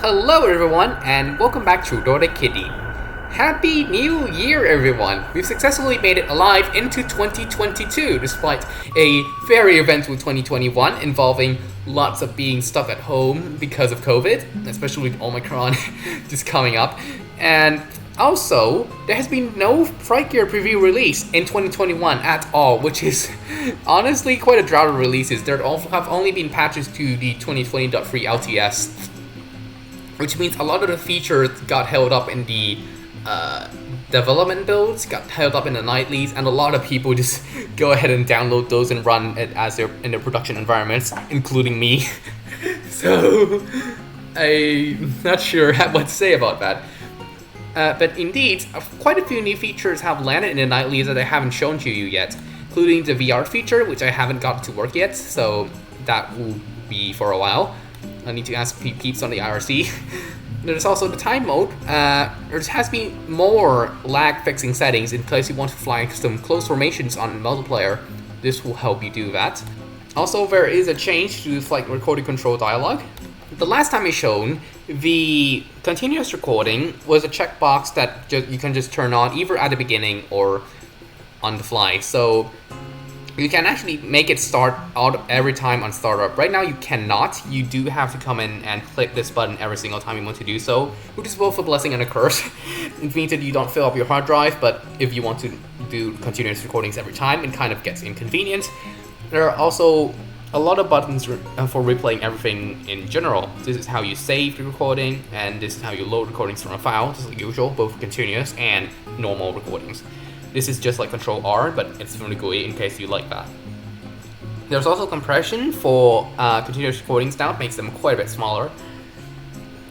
Hello everyone, and welcome back to Dota Kitty. Happy New Year everyone! We've successfully made it alive into 2022 despite a very eventful 2021 involving lots of being stuck at home because of COVID, especially with Omicron just coming up. And also, there has been no FlightGear preview release in 2021 at all, which is honestly quite a drought of releases. There have only been patches to the 2020.3 LTS, which means a lot of the features got held up in the development builds, got held up in the nightlies, and a lot of people just go ahead and download those and run it as in their production environments, including me. So I'm not sure what to say about that. But indeed, quite a few new features have landed in the nightlies that I haven't shown to you yet, including the VR feature, which I haven't got to work yet, so that will be for a while. I need to ask peeps on the IRC. There's also the time mode. There has been more lag fixing settings in case you want to fly some close formations on multiplayer. This will help you do that. Also, there is a change to the flight recording control dialog. The last time I shown, the continuous recording was a checkbox that you can just turn on either at the beginning or on the fly. So you can actually make it start out every time on startup. Right now you cannot. You do have to come in and click this button every single time you want to do so, which is both a blessing and a curse. It means that you don't fill up your hard drive, but if you want to do continuous recordings every time, it kind of gets inconvenient. There are also a lot of buttons for replaying everything in general. This is how you save the recording, and this is how you load recordings from a file, just like usual, both continuous and normal recordings. This is just like Control R, but it's from the GUI in case you like that. There's also compression for continuous recordings now, it makes them quite a bit smaller.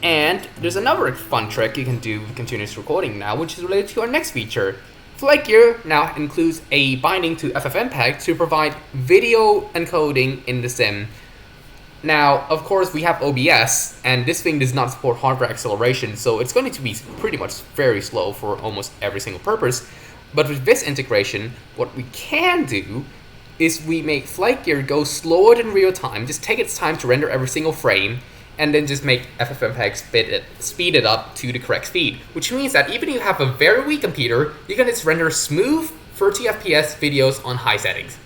And there's another fun trick you can do with continuous recording now, which is related to our next feature. FlightGear now includes a binding to ffmpeg to provide video encoding in the sim. Now, of course, we have OBS, and this thing does not support hardware acceleration, so it's going to be pretty much very slow for almost every single purpose. But with this integration, what we can do is we make FlightGear go slower than real time, just take its time to render every single frame, and then just make ffmpeg speed it up to the correct speed. Which means that even if you have a very weak computer, you can just render smooth 30 FPS videos on high settings.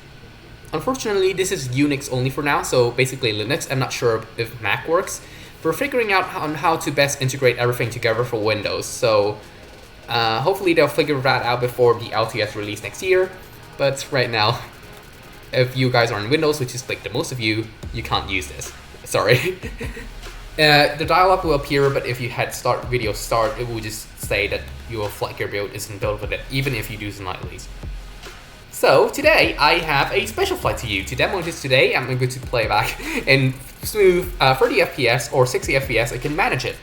Unfortunately, this is Unix only for now, so basically Linux. I'm not sure if Mac works. We're figuring out on how to best integrate everything together for Windows, so hopefully they'll figure that out before the LTS release next year. But right now, if you guys are on Windows, which is like the most of you, you can't use this. Sorry. The dialog will appear, but if you had video start, it will just say that your FlightGear build isn't built with it, even if you do some nightlies. So today I have a special flight to you. To demo this today, I'm going to play back in smooth 30 FPS or 60 FPS. I can manage it.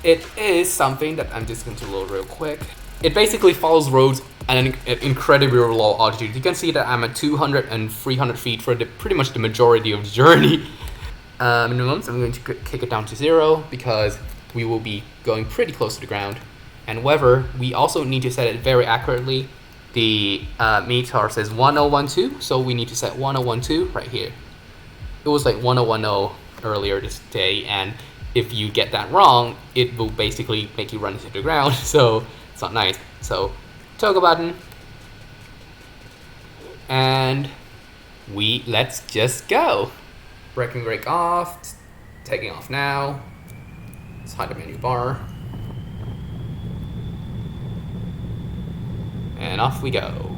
It is something that I'm just going to load real quick. It basically follows roads at an incredibly low altitude. You can see that I'm at 200 and 300 feet for pretty much the majority of the journey. Minimums, I'm going to kick it down to 0 because we will be going pretty close to the ground. And weather, we also need to set it very accurately. The METAR says 1012, so we need to set 1012 right here. It was like 1010 earlier this day, and if you get that wrong, it will basically make you run into the ground, so it's not nice. So, toggle button, and let's just go. Braking brake off, taking off now. Let's hide the menu bar. And off we go.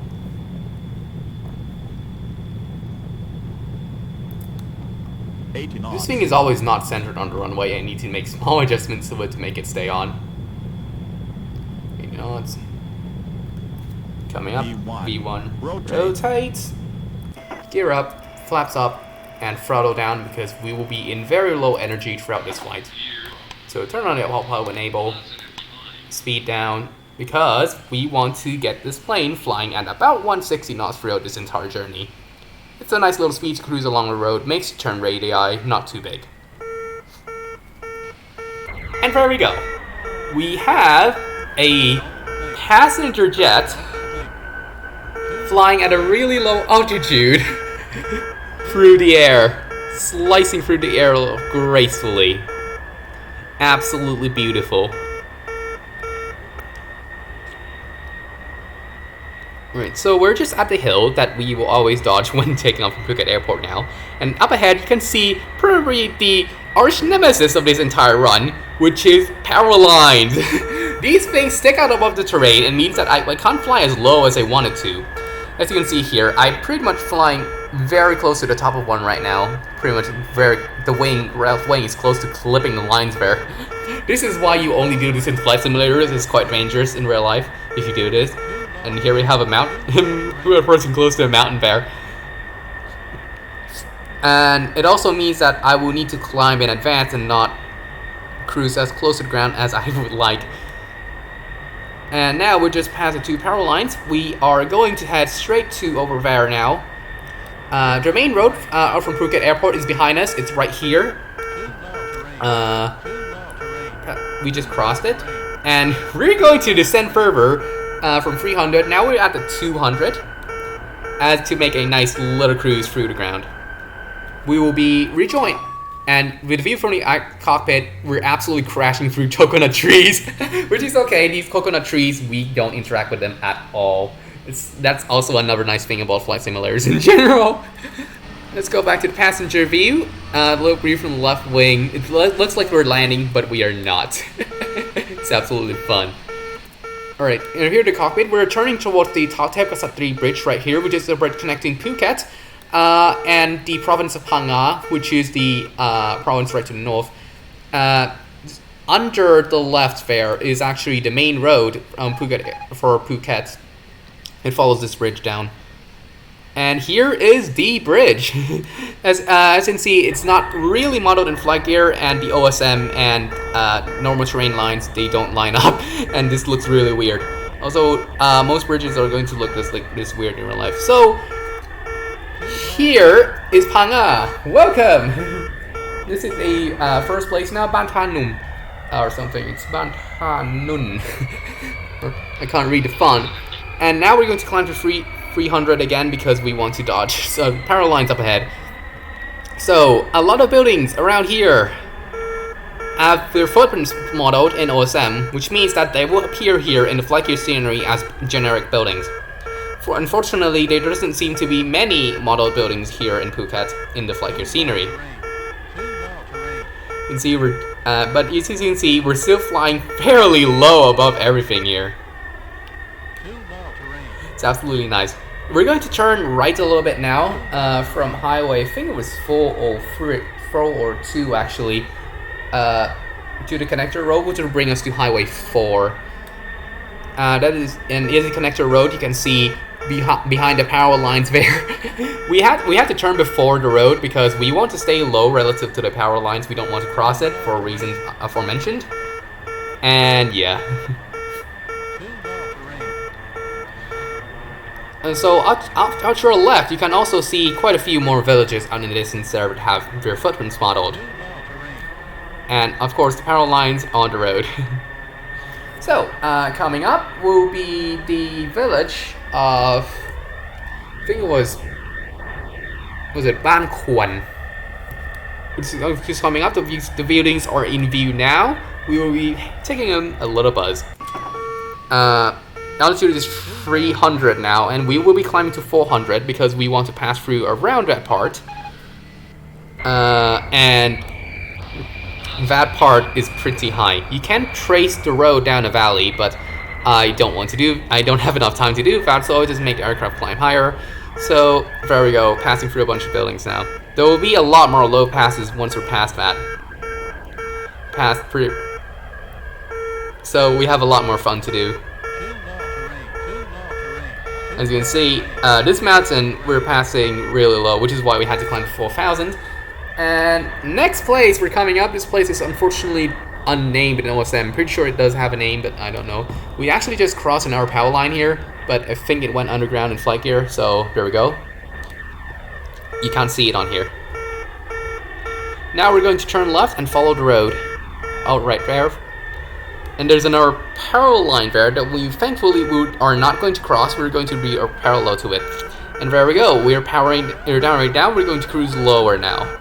This thing is always not centered on the runway. I need to make small adjustments to it to make it stay on. You know, it's coming up. V1. Rotate. Gear up, flaps up, and throttle down because we will be in very low energy throughout this flight. So turn on the autopilot enable, speed down, because we want to get this plane flying at about 160 knots throughout this entire journey. It's a nice little speed cruise along the road, makes the turn radii not too big. And there we go. We have a passenger jet flying at a really low altitude through the air, slicing through the air gracefully. Absolutely beautiful. Right, so we're just at the hill that we will always dodge when taking off from Phuket Airport now. And up ahead, you can see probably the arch nemesis of this entire run, which is power lines. These things stick out above the terrain and means that I can't fly as low as I wanted to. As you can see here, I'm pretty much flying very close to the top of one right now. Pretty much the wing is close to clipping the lines there. This is why you only do this in flight simulators. It's quite dangerous in real life if you do this. And here we have a person close to a mountain there. And it also means that I will need to climb in advance and not cruise as close to the ground as I would like. And now we're just past the two power lines. We are going to head straight to over there now. The main road out from Phuket Airport is behind us. It's right here. We just crossed it. And we're going to descend further from 300. Now we're at the 200. As to make a nice little cruise through the ground. We will be rejoined. And with the view from the cockpit, we're absolutely crashing through coconut trees, which is okay. These coconut trees, we don't interact with them at all. That's also another nice thing about flight simulators in general. Let's go back to the passenger view. Look view from the left wing. It looks like we're landing, but we are not. It's absolutely fun. Alright, and here the cockpit. We're turning towards the Tautepasatri Bridge right here, which is the bridge connecting Phuket and the province of Phang Nga, which is the province right to the north. Under the left there is actually the main road for Phuket. It follows this bridge down. And here is the bridge. As you can see, it's not really modeled in FlightGear, and the OSM and normal terrain lines, they don't line up, and this looks really weird. Also, most bridges are going to look this weird in real life. So, here is Phang Nga. Welcome! This is a first place now, Ban Tha Nun, or something. It's Ban Tha Nun. I can't read the font. And now we're going to climb to 300 again because we want to dodge. So, power lines up ahead. So, a lot of buildings around here have their footprints modeled in OSM, which means that they will appear here in the FlightGear scenery as generic buildings. Unfortunately, there doesn't seem to be many modeled buildings here in Phuket in the FlightGear scenery. You can see but as you can see, we're still flying fairly low above everything here. It's absolutely nice. We're going to turn right a little bit now from highway, I think it was 402 actually, to the connector road, which will bring us to highway 4. That is an easy connector road. You can see behind the power lines there. we have to turn before the road because we want to stay low relative to the power lines. We don't want to cross it for reasons aforementioned. And yeah. And so out to our left, you can also see quite a few more villages out in the distance that have their footprints modeled. And of course, the power lines on the road. So, coming up will be the village of, I think it was it Ban Kwan? Just coming up, the buildings are in view now. We will be taking a little buzz. Altitude is 300 now, and we will be climbing to 400 because we want to pass through around that part. And that part is pretty high. You can trace the road down a valley, but I don't have enough time to do that, so it doesn't make the aircraft climb higher. So there we go, passing through a bunch of buildings now. There will be a lot more low passes once we're past that. So we have a lot more fun to do. As you can see, this mountain we're passing really low, which is why we had to climb to 4,000. And next place we're coming up, this place is unfortunately unnamed in OSM. I'm pretty sure it does have a name, but I don't know. We actually just crossed an hour power line here, but I think it went underground in FlightGear, so there we go. You can't see it on here. Now we're going to turn left and follow the road. Oh, right there. And there's another parallel line there that we thankfully are not going to cross. We're going to be parallel to it. And there we go. We're down right now. We're going to cruise lower now.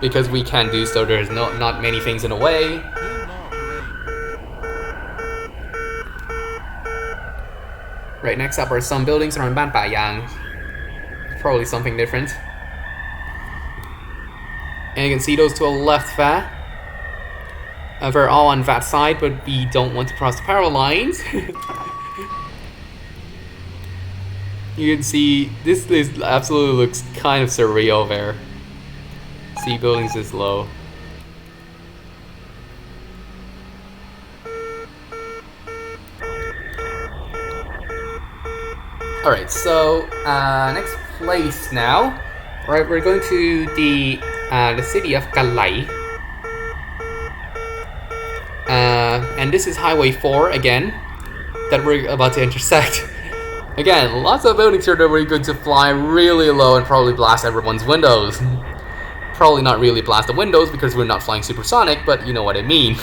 because we can do so. There's not many things in the way. Right, next up are some buildings around Ban Pa Yang. Probably something different. And you can see those to the left there. We're all on that side, but we don't want to cross the power lines. You can see this absolutely looks kind of surreal there. See, buildings this low. Alright, so next place now. Right, we're going to the city of Kalai. And this is Highway 4 again, that we're about to intersect. Again, lots of buildings here that we're going to fly really low and probably blast everyone's windows. Probably not really blast the windows because we're not flying supersonic, but you know what I mean.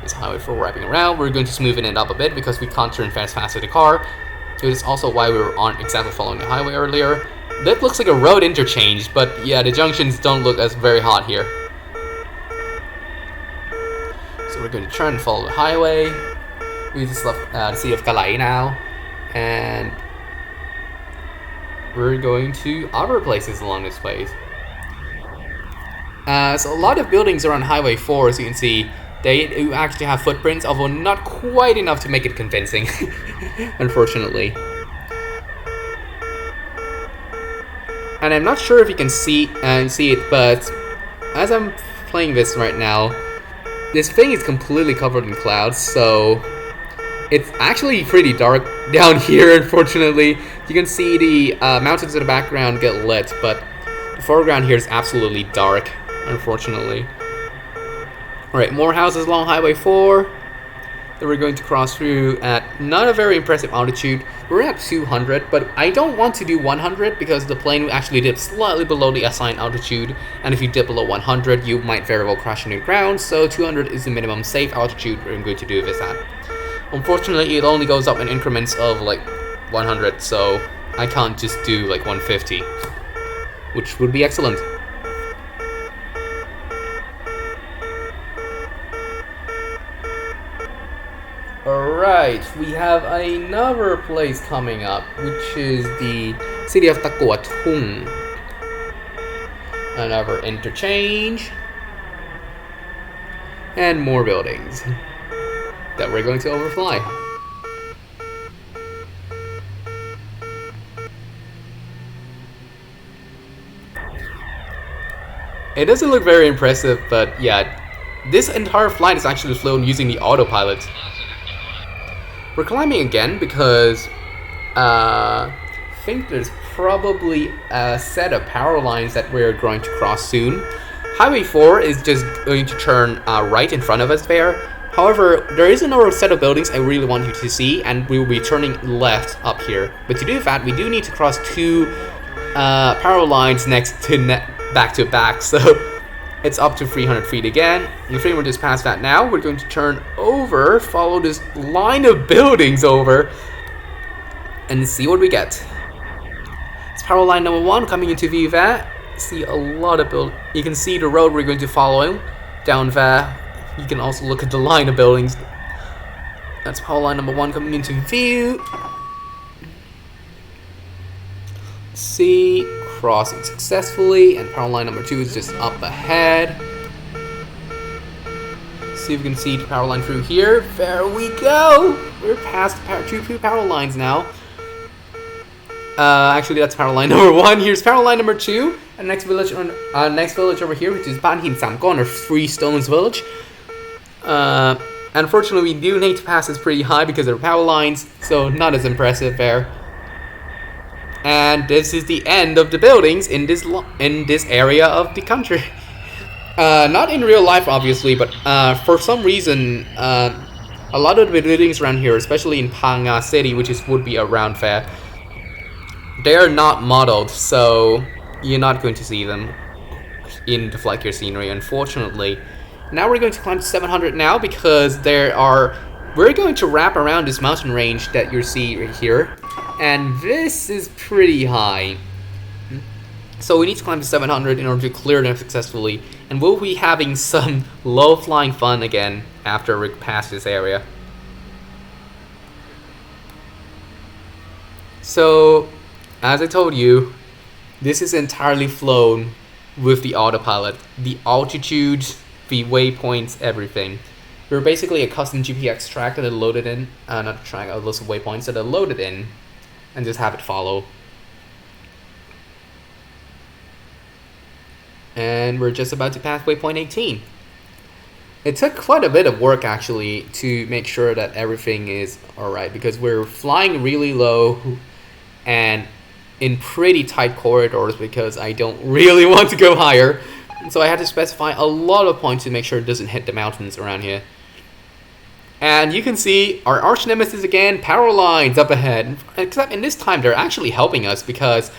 This Highway 4 wrapping around. We're going to smoothen it up a bit because we can't turn fast with the car. It is also why we aren't exactly following the highway earlier. That looks like a road interchange, but yeah, the junctions don't look as very hot here. So we're going to try and follow the highway. We just left the city of Kalai now. And we're going to other places along this way. So a lot of buildings are on Highway 4, as you can see. They do actually have footprints, although not quite enough to make it convincing, unfortunately. And I'm not sure if you can see it, but as I'm playing this right now, this thing is completely covered in clouds, so it's actually pretty dark down here, unfortunately. You can see the mountains in the background get lit, but the foreground here is absolutely dark, unfortunately. Alright, more houses along Highway 4 that we're going to cross through at not a very impressive altitude. We're at 200, but I don't want to do 100 because the plane will actually dip slightly below the assigned altitude, and if you dip below 100, you might very well crash into the ground, so 200 is the minimum safe altitude we're going to do this at. Unfortunately, it only goes up in increments of like 100, so I can't just do like 150, which would be excellent. Alright, we have another place coming up, which is the city of Takuatung. Another interchange. And more buildings that we're going to overfly. It doesn't look very impressive, but yeah, this entire flight is actually flown using the autopilot. We're climbing again because I think there's probably a set of power lines that we're going to cross soon. Highway 4 is just going to turn right in front of us there. However, there is another set of buildings I really want you to see, and we will be turning left up here. But to do that, we do need to cross two power lines next to back to back, so it's up to 300 feet again. If we're just past that now, we're going to turn over, follow this line of buildings over, and see what we get. It's power line number 1 coming into view there. See a lot of you can see the road we're going to follow down there. You can also look at the line of buildings. That's power line number 1 coming into view. See, crossing successfully, and power line number 2 is just up ahead. See if we can see the power line through here. There we go. We're past two power lines now. Actually, that's power line number 1. Here's power line number 2. And next village over here, which is Banhin Samkon, or Three Stones Village. Unfortunately, we do need to pass this pretty high because of power lines, so not as impressive there. And this is the end of the buildings in this area of the country. Not in real life, obviously, but for some reason, a lot of the buildings around here, especially in Phang Nga city, which would be around there, they are not modeled, so you're not going to see them in the FlightGear scenery, unfortunately. Now we're going to climb to 700 now because we're going to wrap around this mountain range that you see right here, and this is pretty high. So we need to climb to 700 in order to clear them successfully, and we'll be having some low flying fun again after we pass this area. So, as I told you, this is entirely flown with the autopilot. The altitude, the waypoints, everything. We're basically a custom GPX track that I loaded in, not a track, a list of waypoints that I loaded in, and just have it follow. And we're just about to pass waypoint 18. It took quite a bit of work actually to make sure that everything is alright, because we're flying really low and in pretty tight corridors because I don't really want to go higher. So I had to specify a lot of points to make sure it doesn't hit the mountains around here. And you can see our arch nemesis again, power lines up ahead. Except in this time they're actually helping us because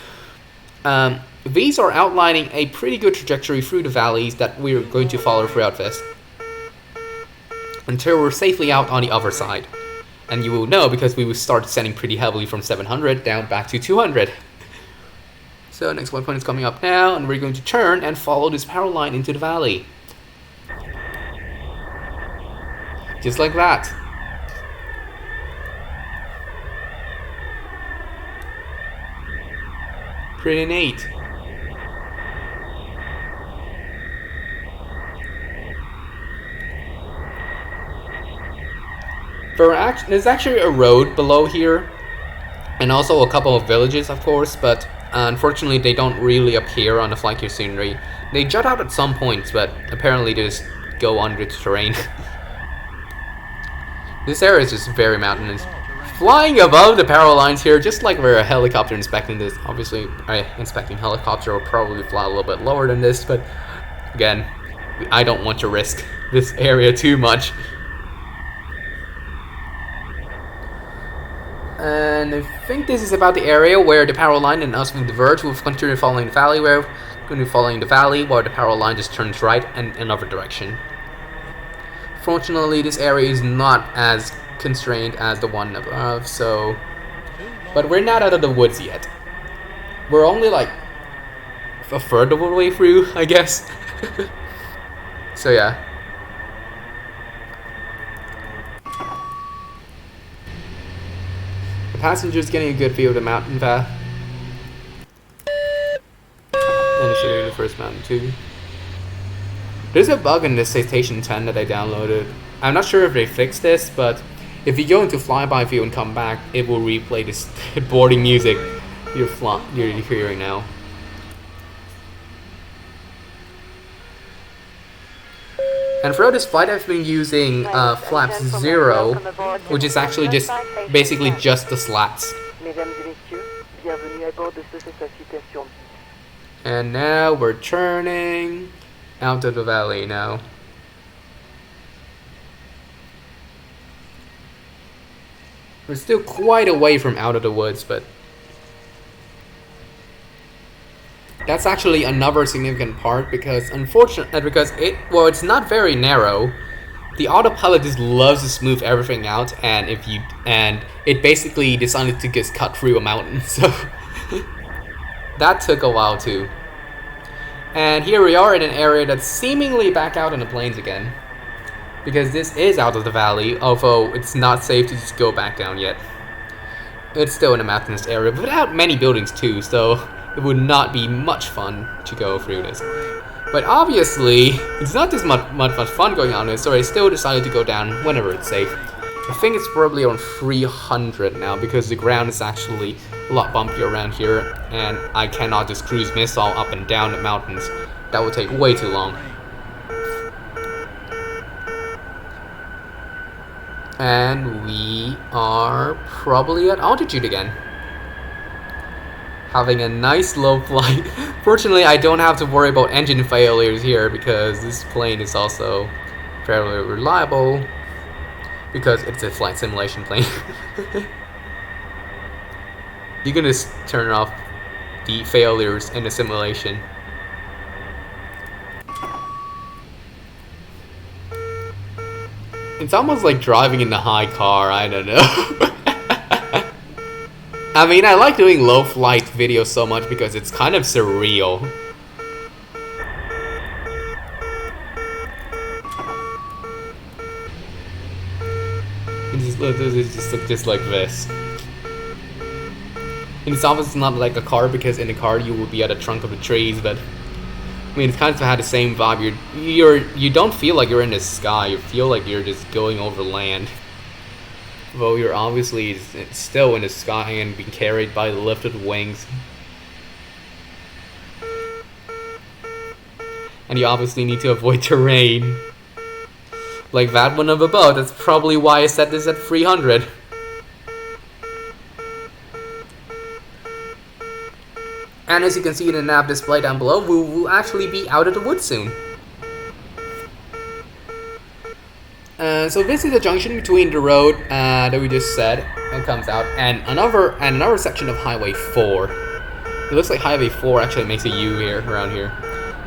these are outlining a pretty good trajectory through the valleys that we're going to follow throughout this, until we're safely out on the other side. And you will know because we will start descending pretty heavily from 700 down back to 200. So next waypoint is coming up now, and we're going to turn and follow this power line into the valley. Just like that. Pretty neat. There's actually a road below here, and also a couple of villages, of course, but unfortunately they don't really appear on the FlightGear scenery. They jut out at some points, but apparently they just go under the terrain. This area is just very mountainous. Flying above the power lines here, just like we're a helicopter inspecting this. Obviously, inspecting helicopter will probably fly a little bit lower than this, but again, I don't want to risk this area too much. And I think this is about the area where the power line and us will diverge. We'll continue following the valley. We're going to be following the valley while the power line just turns right and another direction. Fortunately, this area is not as constrained as the one above, so... But we're not out of the woods yet. We're only like a third of the way through, I guess. So yeah. Passengers getting a good view of the mountain path. And it should be the first mountain too. There's a bug in this Station 10 that I downloaded. I'm not sure if they fixed this, but if you go into flyby view and come back, it will replay this boarding music you're hearing now. And throughout this flight, I've been using flaps 0, which is actually just basically just the slats. And now we're turning out of the valley now. We're still quite away from out of the woods, but that's actually another significant part because it's not very narrow. The autopilot just loves to smooth everything out, and it basically decided to just cut through a mountain. So that took a while too. And here we are in an area that's seemingly back out in the plains again, because this is out of the valley, although it's not safe to just go back down yet. It's still in a mountainous area without many buildings too, so it would not be much fun to go through this. But obviously, it's not as much fun going on this, so I still decided to go down whenever it's safe. I think it's probably on 300 now, because the ground is actually a lot bumpier around here, and I cannot just cruise missile up and down the mountains. That would take way too long. And we are probably at altitude again. Having a nice low flight. Fortunately, I don't have to worry about engine failures here because this plane is also fairly reliable because it's a flight simulation plane. You can just turn off the failures in the simulation. It's almost like driving in the high car, I don't know. I mean, I like doing low flight videos so much because it's kind of surreal. It just look just like this. And it's obviously not like a car because in a car you would be at the trunk of the trees, but I mean, it's kind of had the same vibe. You don't feel like you're in the sky. You feel like you're just going over land. Though you're obviously still in the sky and being carried by lifted wings. And you obviously need to avoid terrain. Like that one of a boat. That's probably why I set this at 300. And as you can see in the nav display down below, we will actually be out of the woods soon. So this is the junction between the road that we just said and comes out, and another section of Highway 4. It looks like Highway 4 actually makes a U here around here,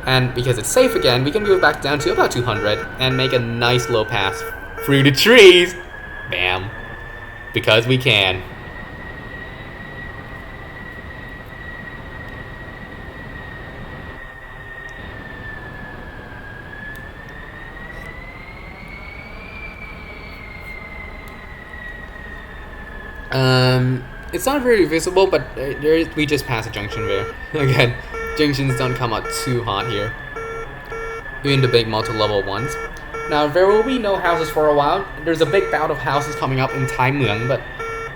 and because it's safe again, we can move back down to about 200 and make a nice low pass through the trees. Bam, because we can. It's not very visible, but we just passed a junction there. Again, junctions don't come out too hot here. Even the big multi-level ones. Now, there will be no houses for a while. There's a big bout of houses coming up in Phang Nga, but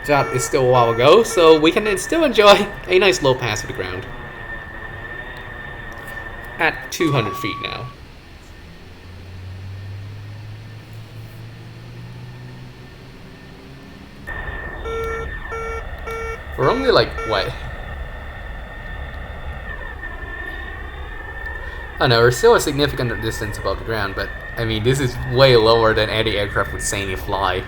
that is still a while ago, so we can still enjoy a nice low pass of the ground. At 200 feet now. We're only like, what? I know, we're still a significant distance above the ground, but I mean, this is way lower than any aircraft would safely fly.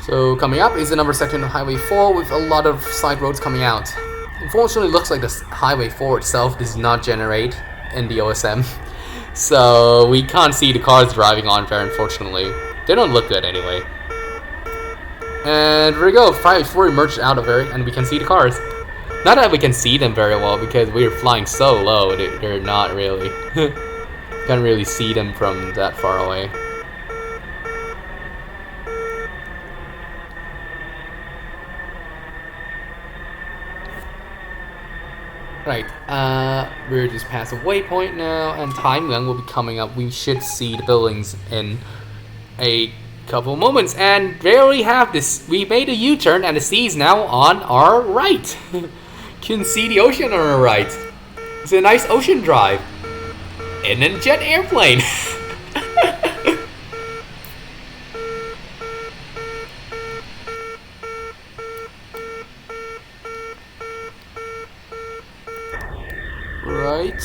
So coming up is another section of Highway 4 with a lot of side roads coming out. Unfortunately, it looks like the Highway 4 itself does not generate in the OSM. So we can't see the cars driving on there, unfortunately. They don't look good anyway. And there we go, Highway 4 emerged out of there and we can see the cars. Not that we can see them very well because we're flying so low, they're not really. Can't really see them from that far away. Right, we're just past a waypoint now, and Phang Nga will be coming up. We should see the buildings in a couple moments, and there we have this. We made a U-turn, and the sea is now on our right. You can see the ocean on our right. It's a nice ocean drive in a jet airplane. Right.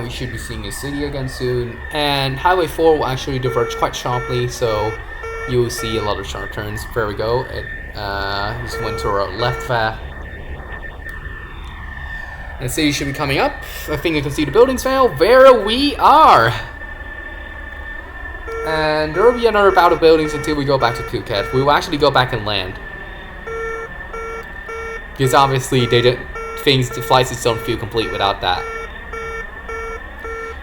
We should be seeing a city again soon, and Highway 4 will actually diverge quite sharply, so you will see a lot of sharp turns. There we go. It just went to our left there. And the city should be coming up. I think you can see the buildings now. There we are. And there will be another bout of buildings until we go back to Phuket. We will actually go back and land. Because obviously the flights just don't feel complete without that.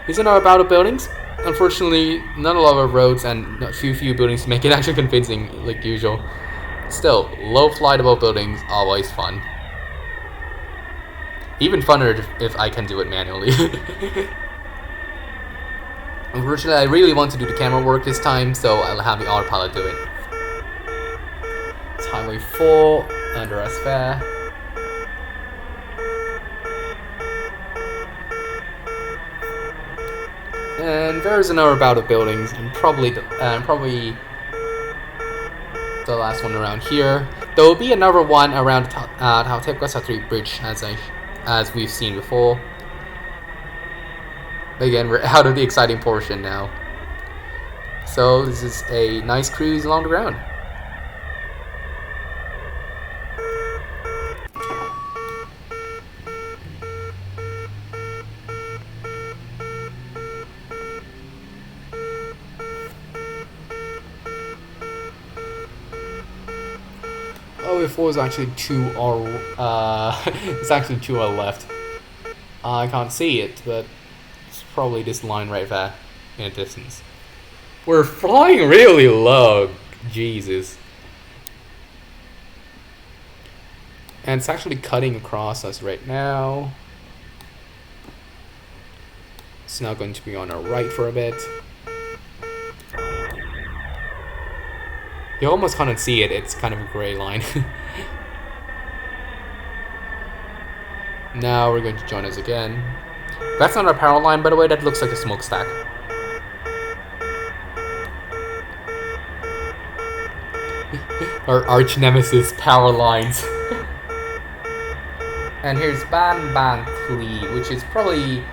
Here's another bout of buildings. Unfortunately, not a lot of roads and few buildings to make it actually convincing like usual. Still, low flightable buildings, always fun. Even funner if I can do it manually. Unfortunately, I really want to do the camera work this time, so I'll have the autopilot do it. It's Highway 4, under us there. And there's another bout of buildings, and probably the last one around here. There will be another one around Patrikios Bridge, as we've seen before. But again, we're out of the exciting portion now. So this is a nice cruise along the ground. Oh, if it was actually to our, it's actually to our left. I can't see it, but it's probably this line right there in the distance. We're flying really low, Jesus. And it's actually cutting across us right now. It's now going to be on our right for a bit. You almost can't see it, it's kind of a gray line. Now we're going to join us again. That's not our power line, by the way, that looks like a smokestack. Our arch nemesis power lines. And here's Bam Bang Kli, which is probably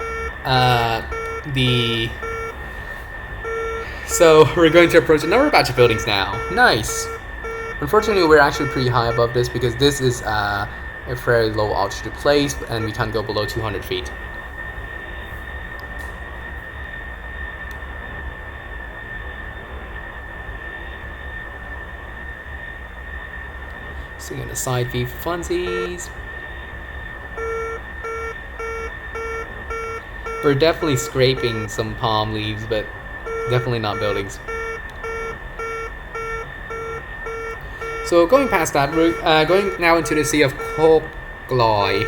the... So we're going to approach another batch of buildings now. Nice. Unfortunately, we're actually pretty high above this because this is a very low altitude place and we can't go below 200 feet. Seeing on the side view for funsies. We're definitely scraping some palm leaves, but definitely not buildings. So going past that, we're going now into the Sea of Kogloi,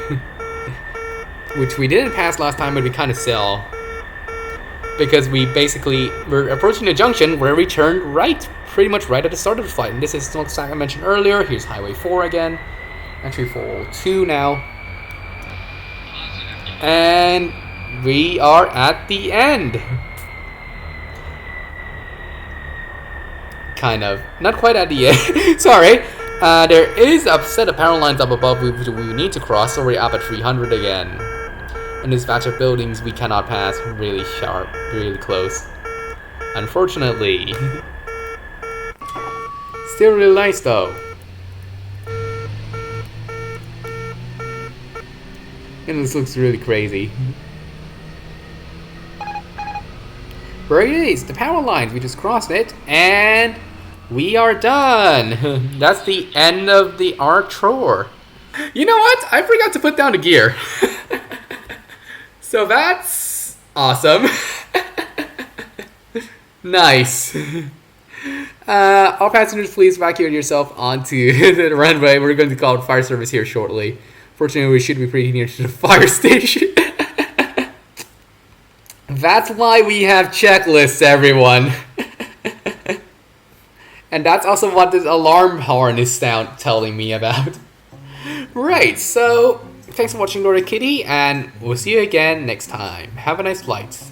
which we didn't pass last time, but we kind of saw. Because we're approaching the junction where we turned right, pretty much right at the start of the flight. And this is the smokestack I mentioned earlier. Here's Highway 4 again. Actually 402 now. And we are at the end. Kind of. Not quite at the end. Sorry. There is a set of power lines up above which we need to cross, so we're up at 300 again. And this batch of buildings we cannot pass. Really sharp. Really close. Unfortunately. Still really nice though. And this looks really crazy. There it is, the power lines. We just crossed it, and we are done. That's the end of our chore. You know what? I forgot to put down the gear. So that's awesome. Nice. All passengers, please evacuate yourself onto the runway. We're going to call it fire service here shortly. Fortunately, we should be pretty near to the fire station. That's why we have checklists, everyone. And that's also what this alarm horn is telling me about. Right, so thanks for watching Lord Kitty, and we'll see you again next time. Have a nice flight.